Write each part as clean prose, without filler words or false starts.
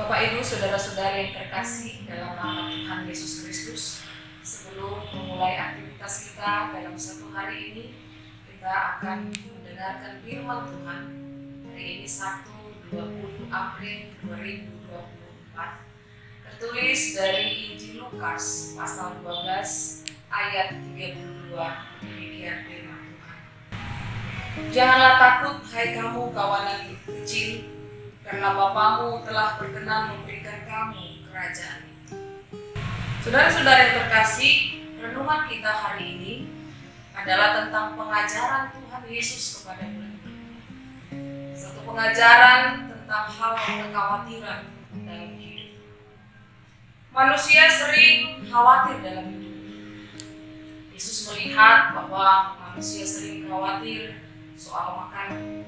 Bapak Ibu, saudara-saudari yang terkasih dalam nama Tuhan Yesus Kristus, sebelum memulai aktivitas kita dalam satu hari ini, kita akan mendengarkan firman Tuhan. Hari ini Sabtu 20 April 2024, tertulis dari Injil Lukas pasal 12 ayat 32. Demikian firman Tuhan. Janganlah takut, hai kamu kawanan kecil, karena Bapamu telah berkenan memberikan kamu kerajaan itu. Saudara-saudara yang terkasih, renungan kita hari ini adalah tentang pengajaran Tuhan Yesus kepada murid-muridnya. Satu pengajaran tentang hal kekhawatiran dalam hidup. Manusia sering khawatir dalam hidup. Yesus melihat bahwa manusia sering khawatir soal makanan,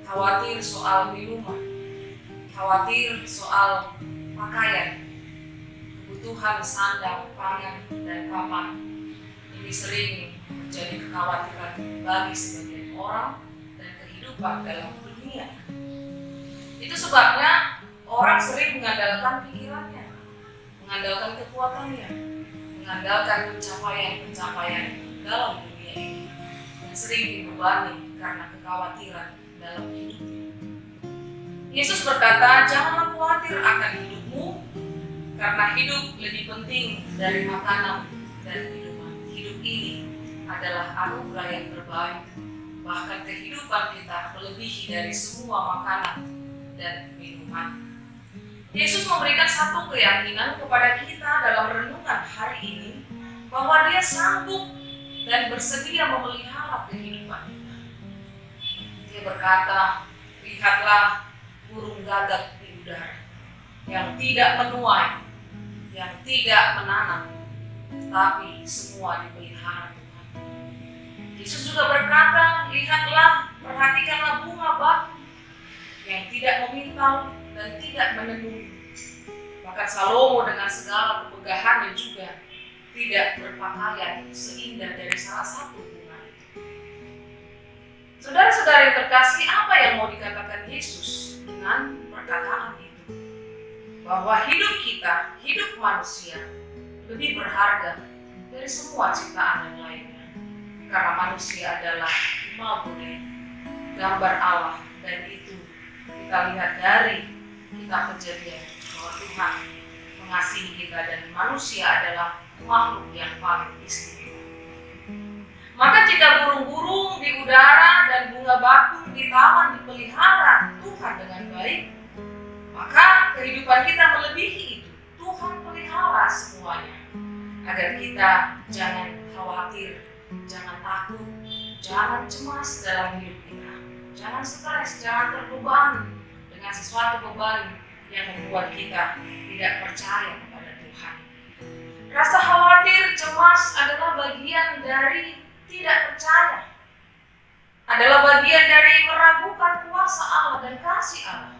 khawatir soal minuman, khawatir soal pakaian, kebutuhan sandang, pangan, dan papan. Ini sering menjadi kekhawatiran bagi sebagian orang dan kehidupan dalam dunia. Itu sebabnya orang sering mengandalkan pikirannya, mengandalkan kekuatannya, mengandalkan pencapaian-pencapaian dalam dunia ini, dan sering dibebani karena kekhawatiran dalam hidupnya. Yesus berkata, janganlah khawatir akan hidupmu, karena hidup lebih penting dari makanan dan minuman. Hidup ini adalah anugerah yang terbaik. Bahkan kehidupan kita melebihi dari semua makanan dan minuman. Yesus memberikan satu keyakinan kepada kita dalam renungan hari ini, bahwa Dia sanggup dan bersedia memelihara kehidupan kita. Dia berkata, lihatlah burung gagak di udara, yang tidak menuai, yang tidak menanam, tapi semua dipelihara Tuhan. Yesus juga berkata, lihatlah, perhatikanlah bunga batu, yang tidak memintal dan tidak menenun. Bahkan Salomo dengan segala kemegahannya juga tidak berpakaian seindah dari salah satu bunga itu. Saudara-saudara yang terkasih, apa yang mau dikatakan Yesus dengan perkataan itu? Bahwa hidup kita, hidup manusia, lebih berharga dari semua ciptaan yang lainnya. Karena manusia adalah imago-Dei, gambar Allah, dan itu kita lihat dari kitab Kejadian bahwa Tuhan mengasihi kita dan manusia adalah makhluk yang paling istimewa. Maka jika burung-burung di udara dan bunga bakung di taman dipelihara Tuhan dengan baik, maka kehidupan kita melebihi itu. Tuhan pelihara semuanya, agar kita jangan khawatir, jangan takut, jangan cemas dalam hidup kita, jangan stres, jangan terbebani dengan sesuatu beban yang membuat kita tidak percaya kepada Tuhan. Rasa khawatir, cemas adalah bagian dari tidak percaya, adalah bagian dari meragukan kuasa Allah dan kasih Allah.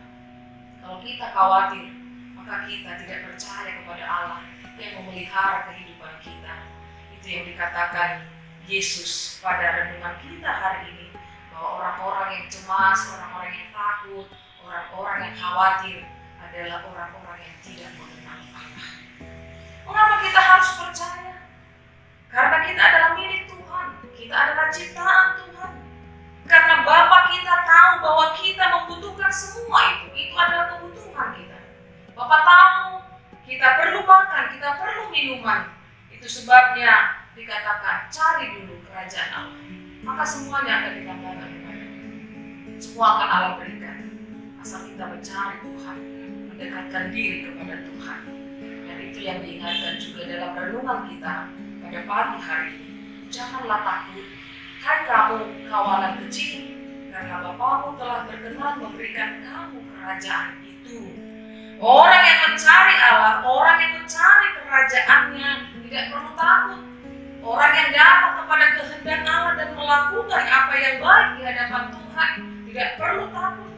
Kalau kita khawatir, maka kita tidak percaya kepada Allah yang memelihara kehidupan kita. Itu yang dikatakan Yesus pada renungan kita hari ini, bahwa orang-orang yang cemas, orang-orang yang takut, orang-orang yang khawatir adalah orang-orang yang tidak mengenal Allah. Mengapa kita harus percaya? Karena kita adalah milik Tuhan, kita adalah ciptaan Tuhan. Karena Bapa kita tahu bahwa kita membutuhkan semua itu adalah kebutuhan kita. Bapa tahu kita perlu makan, kita perlu minuman. Itu sebabnya dikatakan cari dulu kerajaan Allah, maka semuanya akan ditambahkan kepada kita. Semua akan Allah berikan, asal kita mencari Tuhan, mendekatkan diri kepada Tuhan. Dan itu yang diingatkan juga dalam renungan kita pada pagi hari ini. Janganlah takut, hai kamu kawanan kecil, karena Bapamu telah berkenan memberikan kamu kerajaan itu. Orang yang mencari Allah, orang yang mencari kerajaannya tidak perlu takut. Orang yang datang kepada kehendak Allah dan melakukan apa yang baik di hadapan Tuhan tidak perlu takut.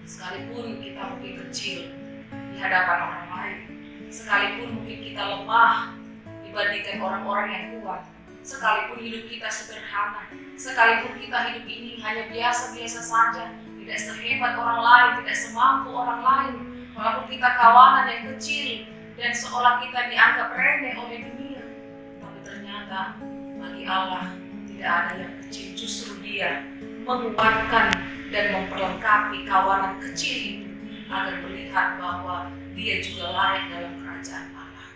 Sekalipun kita mungkin kecil di hadapan orang lain, sekalipun mungkin kita lemah dibandingkan orang-orang yang kuat, sekalipun hidup kita sederhana, sekalipun kita hidup ini hanya biasa-biasa saja, tidak sehebat orang lain, tidak semampu orang lain, Walaupun kita kawanan yang kecil dan seolah kita dianggap remeh oleh dunia, tapi ternyata bagi Allah tidak ada yang kecil. Justru Dia menguatkan dan memperlengkapi kawanan kecil itu agar melihat bahwa dia juga layak dalam kerajaan Allah.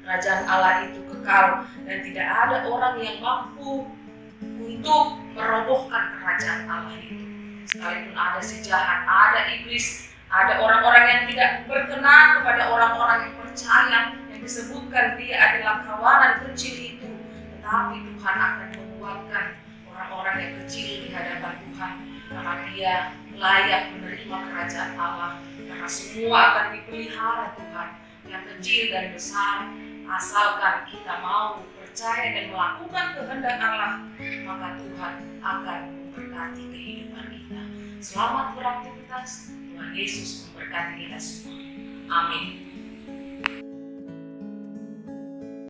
Kerajaan Allah itu kekal dan tidak ada orang yang mampu untuk merobohkan kerajaan Allah itu. Sekalipun ada si jahat, ada iblis, ada orang-orang yang tidak berkenan kepada orang-orang yang percaya, yang disebutkan dia adalah kawanan kecil itu, tetapi Tuhan akan menguatkan orang-orang yang kecil di hadapan Tuhan, karena dia layak menerima kerajaan Allah, karena semua akan dipelihara Tuhan, yang kecil dan besar, asalkan kita mau percaya dan melakukan kehendak Allah, maka Tuhan akan memberkati kehidupan kita. Selamat beraktivitas, Tuhan Yesus memberkati kita semua. Amin.